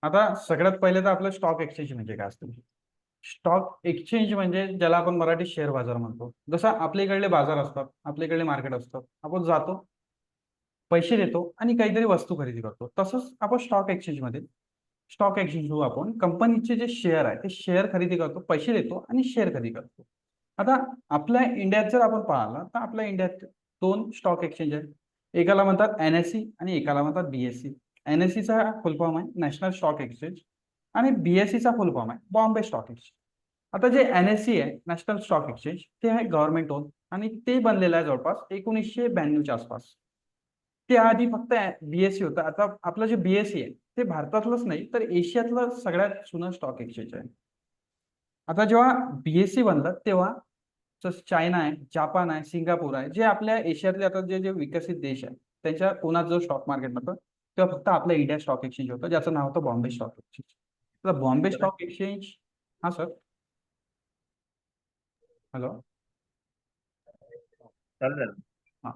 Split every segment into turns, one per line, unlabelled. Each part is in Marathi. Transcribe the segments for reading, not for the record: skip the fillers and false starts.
आता सगळ्यात पहिले तर आपलं स्टॉक एक्सचेंज म्हणजे काय असतं. स्टॉक एक्सचेंज म्हणजे ज्याला आपण मराठी शेअर बाजार म्हणतो. जसं आपल्याकडले बाजार असतात, आपल्याकडले मार्केट असतात, आपण जातो, पैसे देतो आणि काहीतरी वस्तू खरेदी करतो. तसंच आपण स्टॉक एक्सचेंज आपण कंपनीचे जे शेअर आहे ते शेअर खरेदी करतो, पैसे देतो आणि शेअर खरेदी करतो. आता आपल्या इंडियात जर आपण पाहिलं तर आपल्या इंडियात दोन स्टॉक एक्सचेंज आहेत. एकाला म्हणतात एनएससी आणि एकाला म्हणतात बीएससी. एनएससीचा फुल फॉर्म आहे नॅशनल स्टॉक एक्सचेंज आणि बीएससीचा फुल फॉर्म आहे बॉम्बे स्टॉक एक्सचेंज. आता जे एनएससी आहे नॅशनल स्टॉक एक्सचेंज ते आहे गव्हर्नमेंट ओन आणि ते बनलेलं आहे जवळपास 1992च्या आसपास. त्याआधी फक्त बीएससी होतं. आता आपलं जे बीएससी आहे ते भारतातलंच नाही तर एशियातलं सगळ्यात जुनं स्टॉक एक्सचेंज आहे. आता जेव्हा बीएससी बनलं तेव्हा चायना आहे, जापान आहे, सिंगापूर आहे, जे आपल्या एशियातले आता जे जे विकसित देश आहेत त्यांच्या कोणात जो स्टॉक मार्केट म्हणतो तेव्हा फक्त आपलं इंडिया स्टॉक एक्सचेंज होतं ज्याचं नाव होतं बॉम्बे स्टॉक एक्सचेंज. तर बॉम्बे स्टॉक एक्सचेंज. हा सर. हॅलो.
चालेल.
हा.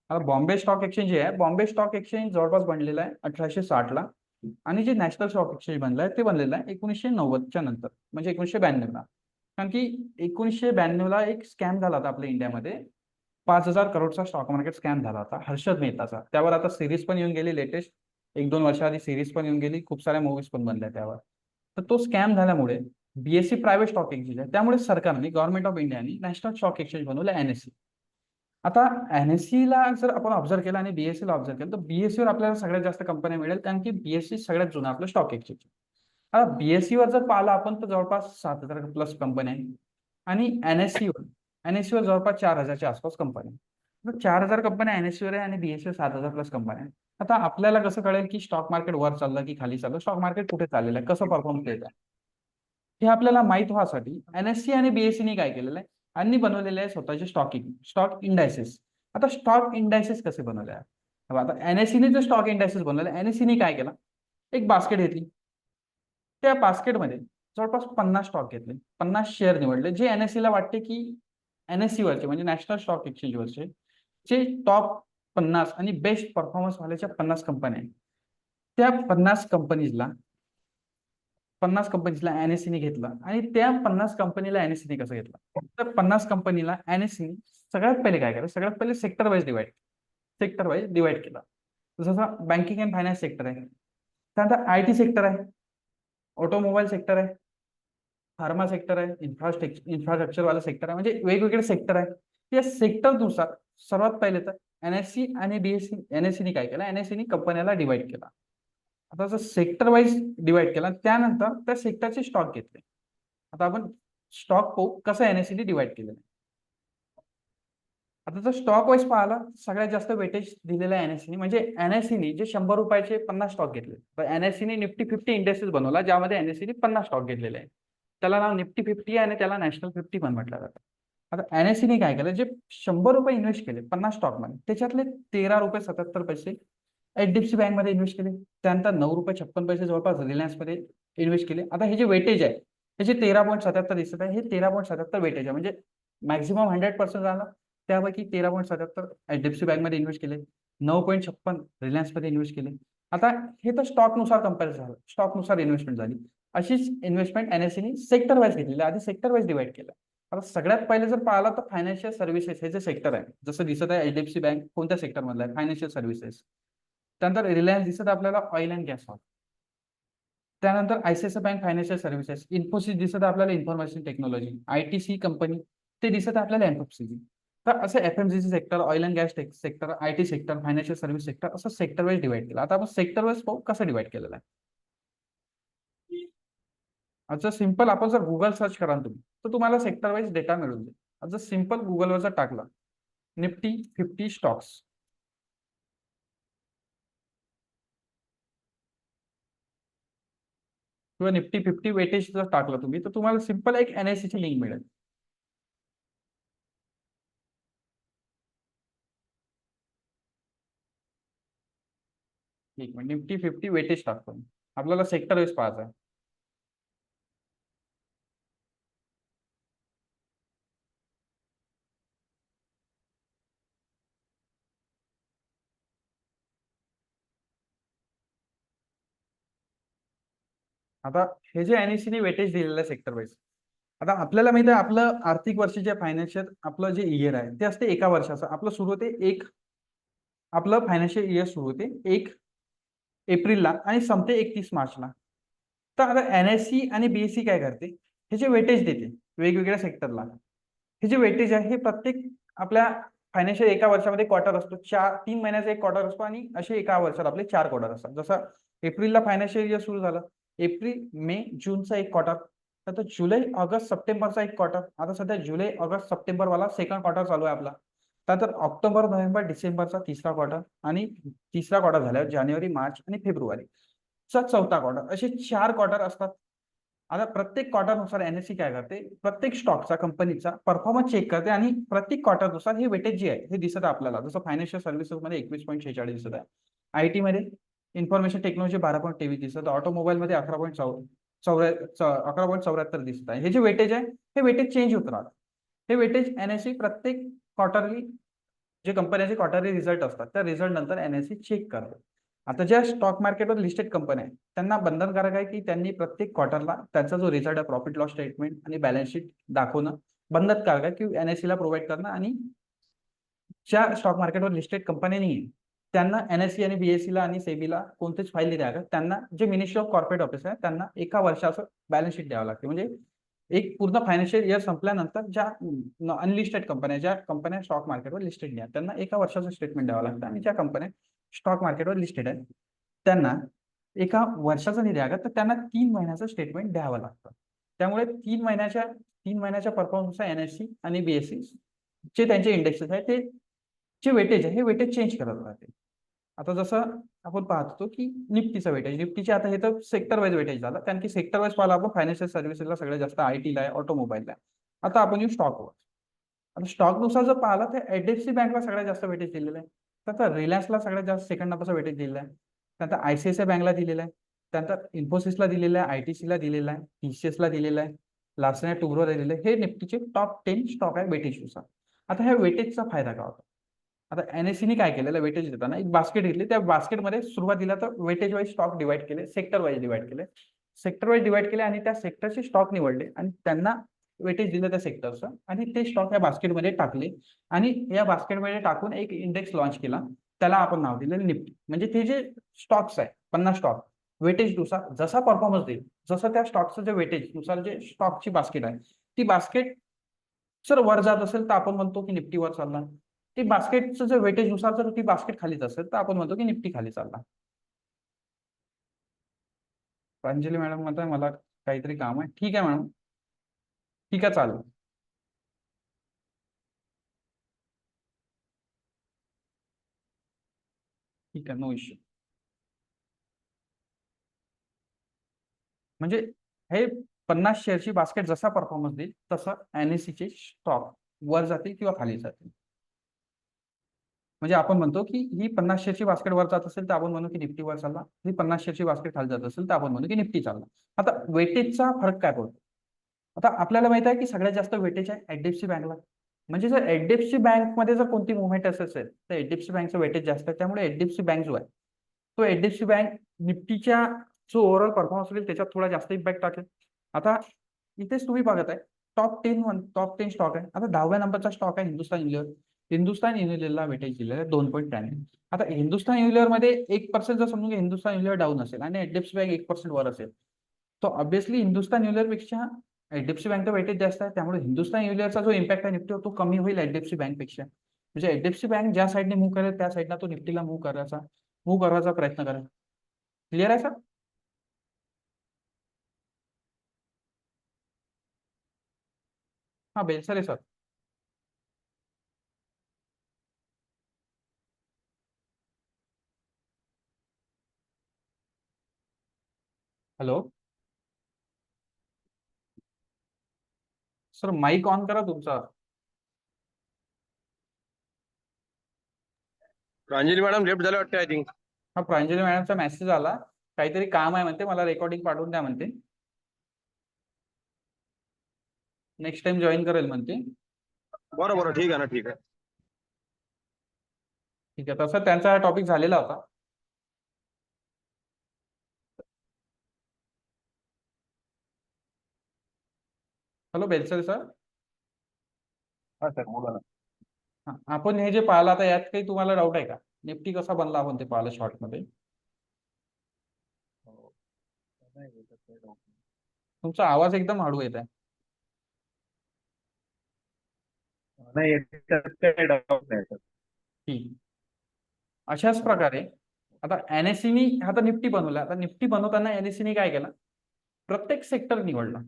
आता बॉम्बे स्टॉक एक्सचेंज जे आहे बॉम्बे स्टॉक एक्सचेंज जवळपास बनलेलं आहे 1860ला आणि जे नॅशनल स्टॉक एक्सचेंज बनलं आहे ते बनलेलं आहे 1990च्या नंतर म्हणजे 1992ला. कारण की 1992ला एक स्कॅम झाला होता आपल्या इंडियामध्ये. 5,000 करोडचा स्टॉक मार्केट स्कॅम झाला होता हर्षद मेहताचा. त्यावर आता सिरीज पण येऊन गेली लेटेस्ट. 1-2 वर्षाआधी सिरीज पण येऊन गेली, खूप साऱ्या मूवीज पण बनल्या त्यावर. तर तो स्कॅम झाल्यामुळे बीएससी प्रायव्हेट स्टॉक एक्सचेंज आहे त्यामुळे सरकारने गव्हर्नमेंट ऑफ इंडियाने नॅशनल स्टॉक एक्सचेंज बनवलं एनएससी. आता एनएससी ला जर आपण ऑब्झर्व केलं आणि बीएससी ला ऑब्झर्व केलं तर बीएससी वर आपल्याला सगळ्यात जास्त कंपन्या मिळेल कारण की बीएससी सगळ्यात जुनं आपलं स्टॉक एक्सचेंज. आता बीएससी वर जर पाहिलं आपण तर जवळपास 7,000 प्लस कंपन्या आहेत आणि एनएससी वर जवळपास 4,000च्या आसपास कंपन्या आहेत. 4,000 कंपन्या एनएससी वर आहे आणि बीएससी वर 7,000 प्लस कंपन्या आहेत. आता आपल्याला कसं कळेल की स्टॉक मार्केट वर चाललं की खाली चाललं, स्टॉक मार्केट कुठे चाललेलं आहे, कसं परफॉर्म केलं आहे, हे आपल्याला माहित व्हासाठी एनएससी आणि बीएससीने काय केलेलं आहे, यांनी बनवलेले आहे स्वतःचे स्टॉक इंडायसेस. आता स्टॉक इंडायसेस कसे बनवले आहे. आता एनएससीने जो स्टॉक इंडायसेस बनवले एनएससीने काय केलं, एक बास्केट घेतली, त्या बास्केटमध्ये जवळपास 50 स्टॉक घेतले, 50 शेअर निवडले जे एनएससी ला वाटते की एनएससी वरचे म्हणजे नॅशनल स्टॉक एक्सचेंज वरचे जे टॉप 50 आणि बेस्ट परफॉर्मन्स वाल्याच्या 50 कंपन्या आहेत. त्या 50 कंपनीजला एनएससीने घेतलं आणि त्या 50 कंपनीला एनएससीने कसं घेतलं तर 50 कंपनीला एनएससीने सगळ्यात पहिले काय केलं, सगळ्यात पहिले सेक्टर वाईज डिवाइड केला. जसं बँकिंग अँड फायनान्स सेक्टर आहे, त्यानंतर आयटी सेक्टर आहे, ऑटोमोबाईल सेक्टर आहे, फार्मा सेक्टर आहे, इन्फ्रास्ट्रक्चर वाला सेक्टर आहे, म्हणजे वेगवेगळे सेक्टर आहे. या सेक्टरनुसार सर्वात पहिले तर एनएससी आणि बीएससी एनएससीने काय केलं, एनएससीने कंपन्याला डिवाइड केला. आता जर सेक्टर वाईज डिवाइड केला त्यानंतर त्या सेक्टरचे स्टॉक घेतले. आता आपण स्टॉक पाहू कसं एनएससीने डिवाइड केलेलं आहे. आता जर स्टॉक वाईज पाहिला सगळ्यात जास्त वेटेज दिलेलं आहे एनएससीने, म्हणजे एनएससीने जे 100 रुपयाचे 50 स्टॉक घेतले. तर एनएससीने निफ्टी 50 इंडेक्सेस बनवला ज्यामध्ये एनएससीने 50 स्टॉक घेतलेले आहे. त्याला नाव निफ्टी 50 आहे आणि त्याला नॅशनल 50 पण म्हटलं जातं. आता एनएससीने काय केलं, जे 100 रुपये इन्व्हेस्ट केले 50 स्टॉकमध्ये त्याच्यातले 13 रुपये 77 पैसे एचडीएफसी बँक मध्ये इन्व्हेस्ट केले. त्यानंतर 9 रुपये 56 पैसे जवळपास रिलायन्स मध्ये इन्व्हेस्ट केले. आता हे जे वेटेज आहे त्याचे 13.77 दिसत आहे, हे 13.77 वेटेज आहे म्हणजे मॅक्झिमम 100% झालं. त्यापैकी 13.77 एचडीएफसी बँक मध्ये इन्व्हेस्ट केले, 9.56 रिलायन्स मध्ये इन्व्हेस्ट केले. आता हे तर स्टॉकनुसार कम्पॅरिझन झालं, स्टॉकनुसार इन्व्हेस्टमेंट झाली. अशीच इन्व्हेस्टमेंट एनएससीने सेक्टर वाईज घेतलेली, आधी सेक्टर वाईज डिवाइड केलं. आता सगळ्यात पहिले जर पाहिलं तर फायनान्शियल सर्व्हिसेस हे जे सेक्टर आहे, जसं दिसत आहे एचडीएफसी बँक कोणत्या सेक्टर मधलं आहे, फायनान्शियल सर्व्हिसेस. त्यानंतर रिलायन्स दिसत आपल्याला ऑइल अँड गॅस. त्यानंतर ICICI bank financial services, Infosys दिसत आपल्याला इन्फॉर्मेशन टेक्नॉलॉजी, आयटीसी कंपनी ते दिसत आपल्याला एनएफसीजी. तर असं FMCG sector, oil and gas sector, IT sector, financial service sector असं सेक्टर वाईज डिवाइड केलं. आता आपण सेक्टर वाईज पाहू कसं डिवाइड केलेलं आहे. अच्छा सिंपल आपण जर गुगल सर्च कराल तुम्ही तर तुम्हाला सेक्टर वाईज डेटा मिळून जाईल. आता सिंपल गुगलवर जर टाकला निफ्टी 50 स्टॉक्स किंवा निफ्टी 50 वेटेज जर टाकलं तुम्ही तर तुम्हाला सिंपल एक एनएससी ची लिंक मिळेल. एक मिनिट, निफ्टी 50 वेटेज टाकतो आपल्याला सेक्टर वाईज पाहायचं आहे. आता हे जे NSE ने वेटेज दिलेलं आहे सेक्टर वाईज, आता आपल्याला माहिती आहे आपलं आर्थिक वर्ष जे फायनान्शियल आपलं जे इयर आहे ते असते एका वर्षाचं. आपलं सुरू होते आपलं फायनान्शियल इयर सुरू होते 1 एप्रिलला आणि संपते 31 मार्चला. तर आता NSE आणि BSE काय करते, हे जे वेटेज देते वेगवेगळ्या सेक्टरला, हे जे वेटेज आहे हे प्रत्येक आपल्या फायनान्शियल एका वर्षामध्ये क्वार्टर असतो, 3 महिन्याचा एक क्वार्टर असतो आणि असे एका वर्षात आपले 4 क्वार्टर असतात. जसं एप्रिलला फायनान्शियल इयर सुरू झालं, एप्रिल मे जूनचा एक क्वार्टर, आता जुलै ऑगस्ट सप्टेंबरचा एक क्वार्टर. आता सध्या जुलै ऑगस्ट सप्टेंबरवाला सेकंड क्वार्टर चालू आहे आपला. त्यानंतर ऑक्टोबर नोव्हेंबर डिसेंबरचा तिसरा क्वार्टर आणि तिसरा क्वार्टर झाल्यावर जानेवारी मार्च आणि फेब्रुवारीचा चौथा क्वार्टर, असे 4 क्वार्टर असतात. आता प्रत्येक क्वार्टरनुसार NSE काय करते, प्रत्येक स्टॉकचा कंपनीचा परफॉर्मन्स चेक करते आणि प्रत्येक क्वार्टरनुसार हे वेटेज जे आहे हे दिसत आहे आपल्याला. जसं फायनान्शियल सर्व्हिसेस मध्ये 21.46 दिसत आहे, IT मध्ये इन्फॉर्मेशन टेक्नॉलॉजी 12.23 दिसत आहे, ऑटोमोबाईल मध्ये 11.74 दिसत आहे. हे जे वेटेज आहे हे वेटेज चेंज होत राहतं. हे वेटेज NSE प्रत्येक क्वार्टरली जे कंपन्याचे क्वार्टरली रिझल्ट असतात त्या रिझल्ट नंतर NSE चेक करते. आता ज्या स्टॉक मार्केटवर लिस्टेड कंपन्या आहेत त्यांना बंधनकारक आहे की त्यांनी प्रत्येक क्वार्टरला त्यांचा जो रिझल्ट आहे प्रॉफिट लॉस स्टेटमेंट आणि बॅलन्स शीट दाखवणं बंधनकारक आहे, की NSE ला प्रोव्हाइड करणं. आणि ज्या स्टॉक मार्केटवर लिस्टेड कंपन्या नाही त्यांना NSE आणि BSE ला आणि सेबीला कोणतेच फाईल नाही द्यावे. त्यांना जे मिनिस्ट्री ऑफ कॉर्पोरेट ऑफिस आहे त्यांना एका वर्षाचं बॅलन्स शीट द्यावं लागते. म्हणजे एक पूर्ण फायनान्शियल इयर संपल्यानंतर ज्या अनलिस्टेड कंपन्या, ज्या कंपन्या स्टॉक मार्केटवर लिस्टेड नाही त्यांना एका वर्षाचं स्टेटमेंट द्यावं लागतं आणि ज्या कंपन्या स्टॉक मार्केटवर लिस्टेड आहेत त्यांना एका वर्षाचं नाही द्यावं तर त्यांना 3 महिन्याचं स्टेटमेंट द्यावं लागतं. त्यामुळे 3 महिन्याच्या परफॉर्मन्सचा NSE आणि BSE जे त्यांचे इंडेक्सेस आहे ते जे वेटेज आहे हे वेटेज चेंज करत राहते. आता जसं आपण पाहतो की निफ्टीचं वेटेज, निफ्टीचे आता हे तर सेक्टर वाईज वेटेज झालं, कारण की सेक्टर वाईज पाहिलं आपण फायनान्शियल सर्व्हिसेसला सगळ्यात जास्त, IT ला आहे, ऑटोमोबाईलला आहे. आता आपण येऊ स्टॉकवर. आता स्टॉकनुसार जर पाहिलं तर HDFC बँकला सगळ्यात जास्त वेटेज दिलेलं आहे, त्यानंतर रिलायन्सला सगळ्यात जास्त सेकंड नंबरचा वेटेज दिलेला आहे, त्यानंतर ICICI बँकला दिलेला आहे, त्यानंतर इन्फोसिसला दिलेला आहे, ITCला दिलेला आहे, TCSला दिलेला आहे, लार्सन अँड टुब्रोला दिलेलं आहे. हे निफ्टीचे टॉप 10 स्टॉक आहे वेटेजनुसार. आता ह्या वेटेजचा फायदा काय होता, आता NSE काय केलेलं वेटेज देताना एक बास्केट घेतली, त्या बास्केटमध्ये सुरुवातीला तर वेटेज वाईज स्टॉक डिवाइड केले, सेक्टर वाईज डिवाइड केले, आणि त्या सेक्टरचे स्टॉक निवडले आणि त्यांना वेटेज दिलं त्या सेक्टरचं आणि ते स्टॉक या बास्केटमध्ये टाकले आणि या बास्केटमध्ये टाकून एक इंडेक्स लॉन्च केला, त्याला आपण नाव दिलं निफ्टी. म्हणजे ते जे स्टॉक्स आहे 50 स्टॉक वेटेजनुसार जसा परफॉर्मन्स देईल, जसं त्या स्टॉकचं जे वेटेज नुसार जे स्टॉकची बास्केट आहे ती बास्केट जर वर जात असेल तर आपण म्हणतो की निफ्टी वर चालला, ती बास्केटचं जर वेटेज नुसार जर ती बास्केट खालीच असेल तर आपण म्हणतो की निफ्टी खाली चालला. प्रांजली मॅडम म्हणताय मला काहीतरी काम आहे. ठीक आहे मॅडम, ठीक आहे चालेल. ठीक आहे, नो इश्यू. म्हणजे हे 50 शेअरची बास्केट जसा परफॉर्मन्स देईल तसं NSE चे स्टॉक वर जातील किंवा खाली जातील. म्हणजे आपण म्हणतो की ही 50 शेअरची बास्केट वर जात असेल तर आपण म्हणू की निफ्टी वर चालला, ही 50 शेअरची बास्केट खाली जात असेल तर आपण म्हणू की निफ्टी चालला. आता वेटेजचा फरक काय पडतो, आता आपल्याला माहित आहे की सगळ्यात जास्त वेटेज आहे HDFC बँकला. म्हणजे जर HDFC बँकमध्ये जर कोणती मुवमेंट असेल तर HDFC बँकचं वेटेज जास्त आहे, त्यामुळे HDFC बँक जो आहे तो HDFC बँक निफ्टीच्या जो ओव्हरऑल परफॉर्मन्स होईल त्याच्यात थोडा जास्त इम्पॅक्ट टाकेल. आता इथेच तुम्ही बघत आहे टॉप टेन स्टॉक आहे. आता 10व्या नंबरचा स्टॉक आहे हिंदुस्तान युनिलिव्हर. हिंदुस्तान युनिलिव्हरला वेटेज दिलेलं आहे 2.93. आता हिंदुस्तान युनिलिव्हर मध्ये 1% जर समजून हिंदुस्तान युनिलिव्हर डाऊन असेल आणि HDFC बँक 1% वर असेल तर ऑब्व्हियसली हिंदुस्तान युनिलिव्हर पेक्षा HDFC बँकचा वेटेज जास्त आहे, त्यामुळे हिंदुस्तान युनिलिव्हरचा जो इम्पॅक्ट आहे निफ्टीवर तो कमी होईल HDFC बँक पेक्षा. म्हणजे HDFC बँक ज्या साईडने मूव्ह करेल त्या साईडला तो निफ्टीला मूव्ह करायचा प्रयत्न करेल. क्लिअर आहे सर? हा Belsare sir. Hello sir, mic on करा तुमचा.
प्रांजली मॅडम लेफ्ट झाले वाटते आय थिंक.
हा प्रांजली मॅडमचा मेसेज आला, काहीतरी काम आहे म्हणते, मला रेकॉर्डिंग पाठवून द्या म्हणते, नेक्स्ट टाइम जॉईन करेल म्हणते.
बरं बरं ठीक आहे ना, ठीक आहे.
ठीक आहे, तसं त्यांचा टॉपिक झालेला होता. Hello Belsar sir.
हा सर बोला ना.
हा, आपण हे जे पाहिलं आता यात काही तुम्हाला डाऊट आहे का? निफ्टी कसा बनला आपण ते पाहिलं शॉर्ट मध्ये.
हो. नाही त्याच्यात काही doubt नाही.
तुमचा आवाज एकदम हळू येत आहे.
नाही याच्यात काही डाऊट नाही सर.
ठीक. अशाच प्रकारे आता एनएससीनी आता निफ्टी बनवला. आता निफ्टी बनवताना एनएससीनी काय केलं? प्रत्येक सेक्टर निवडला.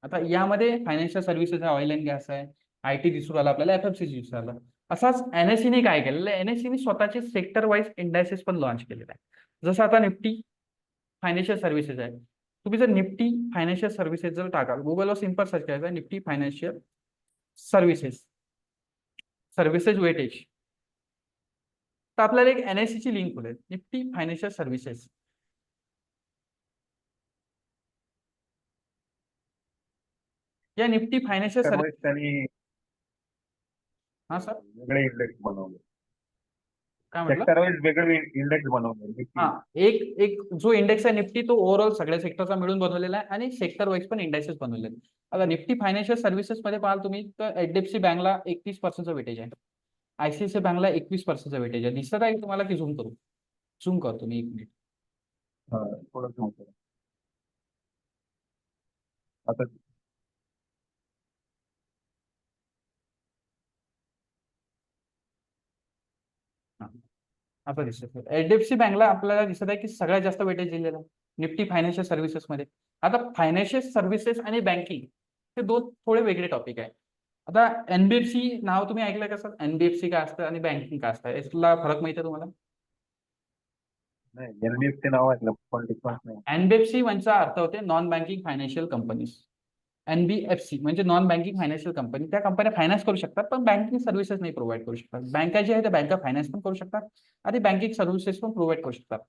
आता यामध्ये फायनान्शियल सर्व्हिसेस आहे, ऑइल अँड गॅस आहे, आयटी दिसून आला, आपल्याला एफएमसीजी दिसून आला. असाच एनएससीने काय केलेलं आहे? एनएससीने स्वतःचे सेक्टर वाईज इंडायसेस पण लॉन्च केलेले आहे. जसं आता निफ्टी फायनान्शियल सर्व्हिसेस आहे. तुम्ही जर निफ्टी फायनान्शियल सर्व्हिसेस जर टाकाल गुगलवर सिंपल सर्च करायचं Nifty financial services services weightage, तर आपल्याला एक एनएससी ची लिंक खुलेल निफ्टी फायनान्शियल सर्व्हिसेस. या Nifty financial
Sector
service.
wise त्यांनी
हा सर
वेगळे इंडेक्स बनवले.
काय म्हटलं?
सेक्टर वाईज वेगळे इंडेक्स बनवले.
हा, एक एक जो इंडेक्स आहे निफ्टी तो ओव्हरऑल सगळ्या सेक्टरचा मिळून बनवलेला आहे आणि सेक्टर वाईज पण इंडेक्सेस बनवलेले आहेत. आता निफ्टी फायनान्शियल सर्व्हिसेस मध्ये पाहाल तुम्ही तर एचडीएफसी बँकला 31% वेटेज आहे, आयसीआयसीआय बँकला 21% वेटेज आहे. दिसत आहे तुम्हाला की झूम करू? झूम करतो मी 1 मिनिट.
हा थोडं zoom करा. आता
आता दिसत एचडीएफसी बँकला आपल्याला दिसत आहे की सगळ्यात जास्त वेटेज दिलेलं आहे निफ्टी फायनान्शियल सर्व्हिसेस मध्ये. आता फायनान्शियल सर्व्हिसेस आणि बँकिंग हे दोन थोडे वेगळे टॉपिक आहे. आता एनबीएफसी नाव तुम्ही ऐकलंय का सर? एनबीएफसी काय असतं आणि बँकिंग काय असतं, यातला फरक माहिती आहे तुम्हाला?
नाही एनबीएफसी नाव ऐकलं पण डिफरन्स नाही.
एनबीएफसी म्हणजे अर्थ होते non banking financial companies. NBFC म्हणजे नॉन बँकिंग फायनान्शियल कंपनी. त्या कंपन्या फायनान्स करू शकतात पण बँकिंग सर्व्हिसेस नाही प्रोव्हाइड करू शकतात. बँका जे आहे त्या बँका फायनान्स पण करू शकतात आणि बँकिंग सर्व्हिसेस पण प्रोव्हाइड करू शकतात.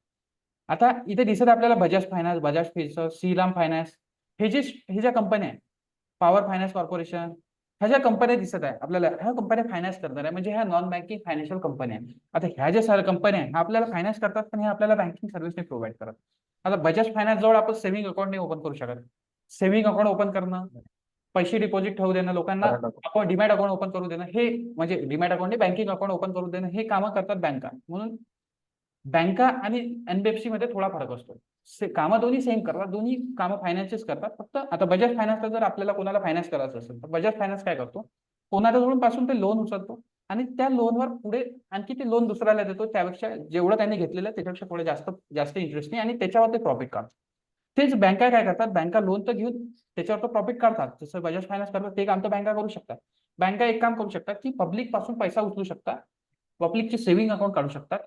आता इथे दिसत आहे आपल्याला बजाज फायनान्स, बजाज फिन्सर्व, श्रीराम फायनान्स, हे ज्या कंपन्या आहेत, पॉवर फायनान्स कॉर्पोरेशन, ह्या ज्या कंपन्या दिसत आहे आपल्याला, ह्या कंपन्या फायनान्स करणार आहे म्हणजे ह्या नॉन बँकिंग फायनान्शियल कंपन्या आहेत. आता ह्या ज्या साऱ्या कंपन्या आहेत आपल्याला फायनान्स करतात पण हे आपल्याला बँकिंग सर्व्हिस नाही प्रोव्हाइड करत. आता बजाज फायनान्स जवळ आपण सेव्हिंग अकाउंट नाही ओपन करू शकत. सेव्हिंग अकाउंट ओपन करणं, पैसे डिपॉझिट ठेवू देणं, लोकांना आपण डीमॅट अकाउंट ओपन करू देणं, हे म्हणजे demat account banking account open करू देणं, हे कामं करतात बँका. म्हणून बँका आणि एनबीएफसी मध्ये थोडा फरक असतो. कामं दोन्ही सेम करतात, दोन्ही कामं फायनान्सचेच करतात. फक्त आता बजाज फायनान्सला जर आपल्याला कोणाला फायनान्स करायचं असेल तर बजाज फायनान्स काय करतो? कोणाच्या पासून ते लोन उचलतो आणि त्या लोनवर पुढे आणखी ते लोन दुसऱ्याला देतो, त्यापेक्षा जेवढं त्यांनी घेतलेलं आहे त्याच्यापेक्षा थोडे जास्त जास्त इंटरेस्ट आणि त्याच्यावर ते प्रॉफिट काढतात. तेच बँका काय करतात? बँका लोन तर घेऊन त्याच्यावर तो प्रॉफिट काढतात. जसं बजाज फायनान्स करतात ते काम तर बँका करू शकतात. बँका एक काम करू शकतात की पब्लिक पासून पैसा उचलू शकतात, पब्लिकचे सेव्हिंग अकाउंट काढू शकतात,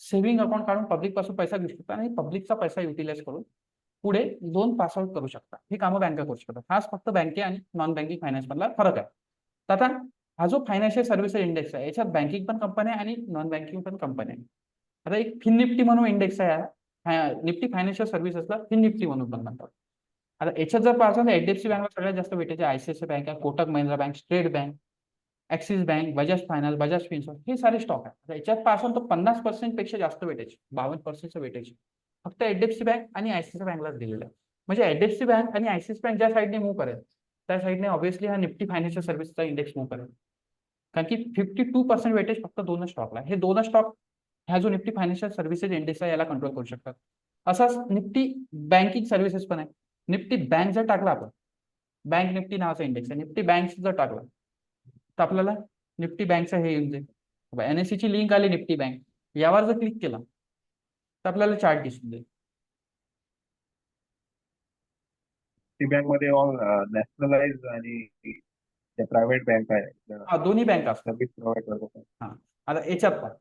सेव्हिंग अकाउंट काढून पब्लिक पासून पैसा घेऊ शकतात आणि पब्लिकचा पैसा युटिलाइज करून पुढे लोन पास आउट करू शकतात. ही कामं बँका करू शकतात. हाच फक्त बँके आणि नॉन बँकिंग फायनान्स मधला फरक आहे. तर आता हा जो फायनान्शियल सर्व्हिसेस इंडेक्स आहे याच्यात बँकिंग पण कंपन्या आणि नॉन बँकिंग पण कंपन्या आहे. आता एक फिन निफ्टी म्हणून इंडेक्स आहे, निफ्टी फायनान्शियल सर्व्हिसेसला फिन निफ्टी म्हणून पण म्हणतात. आता याच्यात जर पाहिलं तर एचडीएफसी बँकला सगळ्यात जास्त वेटेज आहे, आयसीआयसीआय बँक आहे, Kotak Mahindra bank, state bank, Axis bank, Bajaj finance, Bajaj Finserv, हे सारे स्टॉक आहेत. याच्यात पासून तो 50% पेक्षा जास्त वेटेज, 52% वेटेज फक्त एचडीएफसी बँक आणि आयसीआयसीआय बँकलाच दिलेलं आहे. म्हणजे एचडीएफसी बँक आणि आयसीआयसीआय बँक ज्या साईडने मूव्ह करेल त्या साईडने ऑब्व्हियसली हा निफ्टी फायनान्शियल सर्व्हिसचा इंडेक्स मूव्ह करेल. कारण की 52% वेटेज फक्त दोनच स्टॉकला. हे दोनच स्टॉक ह्या जो निफ्टी फायनान्शियल सर्व्हिसेस इंडेक्स आहे याला कंट्रोल करू शकतात. असाच निफ्टी बँकिंग सर्व्हिसेस पण आहे. निफ्टी बँक जर टाकला आपण, बँक निफ्टी नावाचा इंडेक्स आहे, निफ्टी बँक जर टाकला तर आपल्याला निफ्टी बँकचं हे येऊन जाईल. एनएससी ची लिंक आली निफ्टी बँक, यावर जर क्लिक केला तर आपल्याला चार्ट दिसून जाईल.
ती बँक मध्ये ऑल नॅशनलाइज आणि प्रायव्हेट बँक आहे
दोन्ही बँक असतात.
सर्व्हिस प्रोव्हाइड करतात.
आता याच्यात पण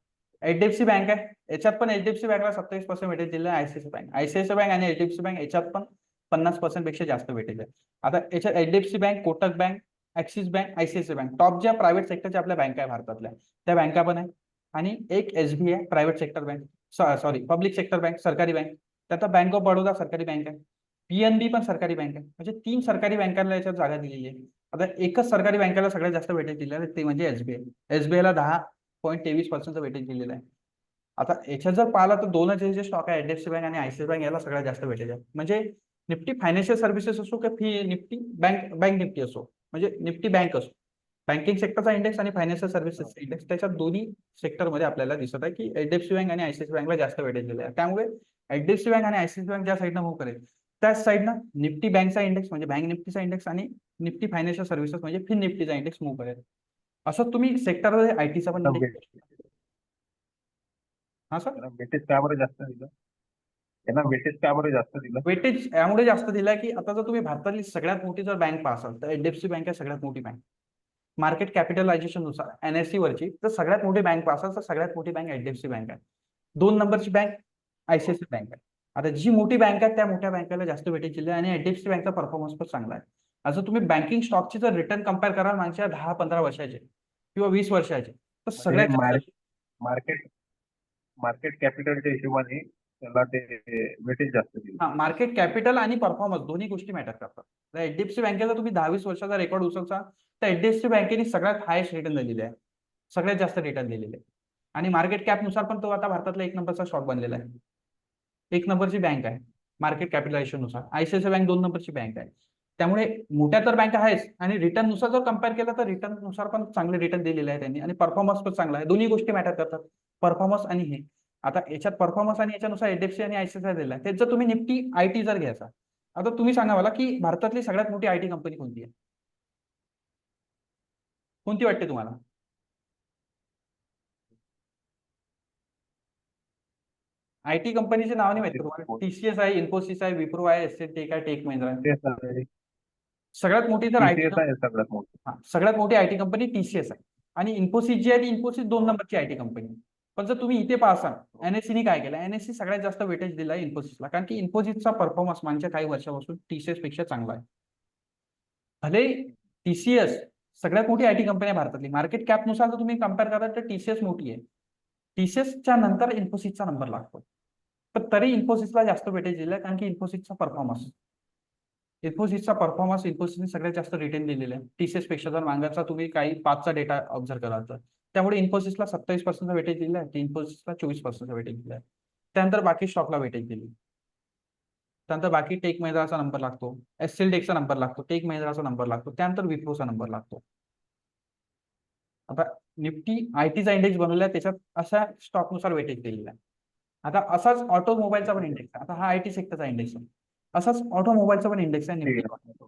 एचडीएफसी बँक आहे, याच्यात पण एचडीएफसी बँकला 27% वेटेज दिलं आहे. आयसीआयसीआय बँक आणि एचडीएफसी बँक याच्यात पण 50% पेक्षा जास्त वेटेज आहे. आता याच्यात HDFC bank, Kotak bank, Axis bank, ICICI bank, top ज्या प्रायव्हेट सेक्टरच्या आपल्या बँका आहे भारतातल्या त्या बँका पण आहे. आणि एक SBI private sector bank, sorry public sector bank, सरकारी बँक, त्यात बँक ऑफ बडोदा सरकारी बँक आहे, पीएनबी पण सरकारी बँक आहे. म्हणजे 3 सरकारी बँकांना याच्यात जागा दिलेली आहे. आता एकच सरकारी बँकेला सगळ्यात जास्त वेटेज दिलेलं आहे ते म्हणजे एसबीआय. एसबीआयला 10.23% वेटेज दिलेलं आहे. आता याच्यात जर पाहिलं तर दोनच जे स्टॉक आहे एचडीएफसी बँक आणि आयसीआयसीआय बँक याला सगळ्यात जास्त वेटेज आहे. म्हणजे निफ्टी फायनान्शियल सर्व्हिसेस असो की निफ्टी बँक निफ्टी असो, म्हणजे निफ्टी बँक असो, बँकिंग सेक्टरचा इंडेक्स आणि फायनान्शियल सर्व्हिसेसचा इंडेक्स, त्याच्यात दोन्ही सेक्टरमध्ये आपल्याला दिसत आहे की एचडीएफसी बँक आणि आयसीआयसी बँकला जास्त वेटेज दिलं आहे. त्यामुळे एचडीएफसी बँक आणि आयसीआयसी बँक ज्या साईडनं मूव्ह करेल त्याच साईडनं निफ्टी बँकचा इंडेक्स म्हणजे बँक निफ्टीचा इंडेक्स आणि निफ्टी फायनान्शियल सर्व्हिसेस म्हणजे फिन निफ्टीचा इंडेक्स मूव्ह करेल. असं तुम्ही सेक्टरमध्ये आयटीचा पण इंडेक्स. हा सर,
त्यांना वेटेज का बरं जास्त दिलं? त्यांना वेटेज का बरं जास्त दिलं?
वेटेज यामुळे जास्त दिलाय की आता जर तुम्ही भारतातली सगळ्यात मोठी जर बँक पाहाल तर एचडीएफसी बँक आहे सगळ्यात मोठी बँक. मार्केट कॅपिटलायझेशन नुसार एनएससी वरची तर सगळ्यात मोठी बँक पाहाल तर सगळ्यात मोठी बँक एचडीएफसी बँक आहे. 2 नंबरची बँक आयसीआयसी बँक आहे. आता जी मोठी बँक आहे त्या मोठ्या बँकेला जास्त वेटेज दिले आणि एचडीएफसी बँकचा परफॉर्मन्स पण चांगला आहे. असं तुम्ही बँकिंग स्टॉकची जर रिटर्न कम्पेअर कराल मागच्या 10-15 वर्षाचे किंवा 20 वर्षाचे तर सगळ्यात जास्त
मार्केट मार्केट कॅपिटलच्या हिशोबाने त्याला ते वेटेज जास्त दिलं.
हा, मार्केट कॅपिटल आणि परफॉर्मन्स दोन्ही गोष्टी मॅटर करतात. तर एचडीएफसी बँकेचा तुम्ही 10-20 वर्षाचा रेकॉर्ड उचलता तर एचडीएफसी बँकेने सगळ्यात हायेस्ट रिटर्न दिलेले आहे, सगळ्यात जास्त रिटर्न दिलेले आहे. आणि मार्केट कॅप नुसार पण तो आता भारतातला 1 नंबरचा स्टॉक बनलेला आहे. 1 नंबरची बँक आहे मार्केट कॅपिटलायझेशन नुसार. आयसीआयसी बँक 2 नंबरची बँक आहे. त्यामुळे मोठ्या तर बँक आहेच आणि रिटर्न नुसार जर कम्पेअर केलं तर रिटर्न नुसार पण चांगले रिटर्न दिलेले आहे त्यांनी आणि परफॉर्मन्स पण चांगला आहे. दोन्ही गोष्टी मॅटर करतात, परफॉर्मन्स आणि हे. आता याच्यात परफॉर्मन्स आणि याच्यानुसार एचडीएफसी आणि आयसीआयसीआय दिला आहे. तेच जर तुम्ही निफ्टी आयटी जर घ्यायचा, आता तुम्ही सांगा मला की भारतातली सगळ्यात मोठी आयटी कंपनी कोणती आहे? कोणती वाटते तुम्हाला? आयटी कंपनीचे नाव नाही माहिती तुम्हाला? टीसीएस आहे, इन्फोसिस आहे, विप्रो आहे, एसएल आहे, टेक महिंद्रा आहे. सगळ्यात मोठी जर आयटी
TCS आहे सगळ्यात मोठी.
सगळ्यात मोठी आयटी कंपनी टीसीएस आहे. आणि इन्फोसिस जी आहे ती इन्फोसिस 2 नंबरची आयटी कंपनी. पण जर तुम्ही इथे पाहसाल एनएससीने काय केलं, एनएससी सगळ्यात जास्त वेटेज दिला आहे इन्फोसिसला, कारण की इन्फोसिसचा परफॉर्मन्स मागच्या काही वर्षापासून टीसीएस पेक्षा चांगला आहे. भले टीसीएस सगळ्यात मोठी आयटी कंपनी आहे भारतातली, मार्केट कॅप नुसार जर तुम्ही कम्पेअर कराल तर टीसीएस मोठी आहे. टीसीएसच्या नंतर इन्फोसिसचा नंबर लागतो, पण तरी इन्फोसिसला जास्त वेटेज दिलं कारण की इन्फोसिसचा परफॉर्मन्स इन्फोसिसने सगळ्यात जास्त रिटर्न दिलेलं आहे टीसीएस पेक्षा. जर मागाचा तुम्ही काही 5चा डेटा ऑब्झर्व कराल तर त्यामुळे इन्फोसिसला 27% वेटेज दिलं आहे, इन्फोसिसला 24% वेटेज दिलं आहे. त्यानंतर बाकी स्टॉकला वेटेज दिली. त्यानंतर बाकी टेक महिंद्राचा नंबर लागतो, एसएल टेकचा नंबर लागतो, टेक महिंद्राचा नंबर लागतो, त्यानंतर विप्रोचा नंबर लागतो. आता निफ्टी आयटीचा इंडेक्स बनवला आहे, त्याच्यात अशा स्टॉकनुसार वेटेज दिलेला आहे. आता असाच ऑटोमोबाईलचा पण इंडेक्स आहे. आता हा आयटी सेक्टरचा इंडेक्स आहे, असाच ऑटोमोबाईलचा पण इंडेक्स आहे निफ्टी.